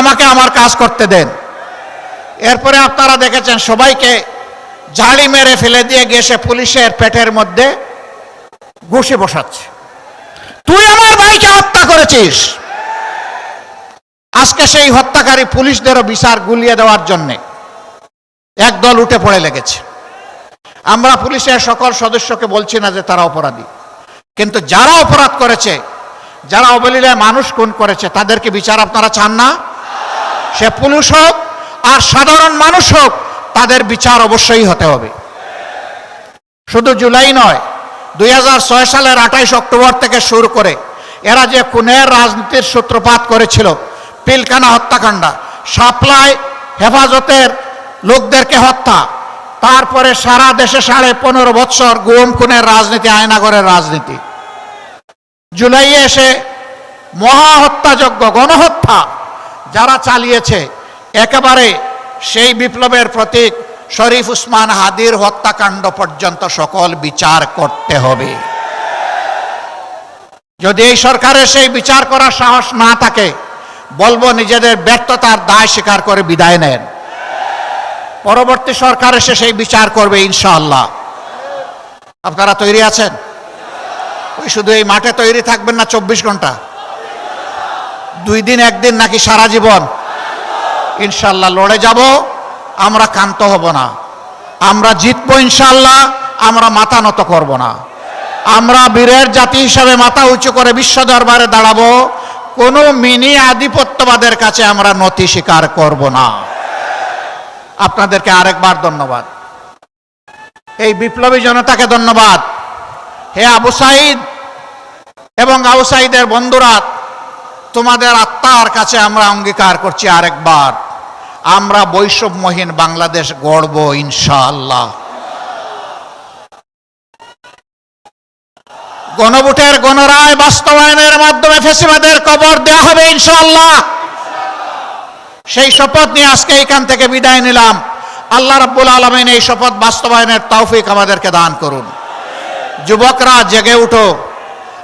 আমাকে আমার কাজ করতে দেন। এরপরে আপনারা দেখেছেন সবাইকে ঝাড়ি মেরে ফেলে দিয়ে গিয়ে সে পুলিশের পেটের মধ্যে ঘুষি বসাচ্ছে। তুই আমার ভাইকে হত্যা করেছিস। আজকে সেই হত্যাকারী পুলিশদেরও বিচার গুলিয়ে দেওয়ার জন্য একদল উঠে পড়ে লেগেছে। আমরা পুলিশের সকল সদস্যকে বলছি না যে তারা অপরাধী, কিন্তু যারা অপরাধ করেছে, যারা অবলীলায় মানুষ খুন করেছে, তাদেরকে বিচার আপনারা চান না? সে পুলিশ হোক আর সাধারণ মানুষ হোক, তাদের বিচার অবশ্যই হতে হবে। শুধু জুলাই নয়, 2006 সালের 28 অক্টোবর থেকে শুরু করে এরা যে খুনের রাজনীতির সূত্রপাত করেছিল, পিলখানা হত্যাকাণ্ড, সাপ্লাই হেফাজতের লোকদেরকে হত্যা, তারপরে সারা দেশে 15.5 বছর গুম খুনের রাজনীতি, আয়নাগরের রাজনীতি, জুলাইয়ে এসে মহা হত্যাযজ্ঞ, গণহত্যা যারা চালিয়েছে, একেবারে সেই বিপ্লবের প্রতীক শরীফ উসমান হাদির হত্যাকাণ্ড পর্যন্ত সকল বিচার করতে হবে। যদি এই সরকারের সেই বিচার করার সাহস না থাকে, বলবো নিজেদের ব্যর্থতার দায় স্বীকার করে বিদায় নেন। পরবর্তী সরকার এসে সেই বিচার করবে ইনশাআল্লাহ। আপনারা তৈরি আছেন? ওই শুধু এই মাঠে তৈরি থাকবেন না 24 ঘন্টা, 2 দিন 1 দিন নাকি সারা জীবন? ইনশাআল্লাহ লড়ে যাব, আমরা ক্ষান্ত হব না, আমরা জিতবো ইনশাআল্লাহ, আমরা মাথা নত করব না। আমরা বীরের জাতি হিসাবে মাথা উঁচু করে বিশ্ব দরবারে দাঁড়াবো, কোনো মিনি আধিপত্যবাদের কাছে আমরা নতি স্বীকার করব না। আপনাদেরকে আরেকবার ধন্যবাদ, এই বিপ্লবী জনতাকে ধন্যবাদ। হে আবু সাঈদ এবং আবু সাঈদের বন্ধুরা, তোমাদের আত্মার কাছে আমরা অঙ্গীকার করছি আরেকবার, আমরা বৈষম্যহীন বাংলাদেশ গড়ব ইনশাআল্লাহ। গণভোটের গণরায় বাস্তবায়নের মাধ্যমে ফ্যাসিবাদের কবর দেওয়া হবে ইনশাআল্লাহ। সেই শপথ নিয়ে আজকে এইখান থেকে বিদায় নিলাম। আল্লাহ রাব্বুল আলামিন এই শপথ বাস্তবায়নের তৌফিক আমাদেরকে দান করুন। যুবকরা জেগে উঠো,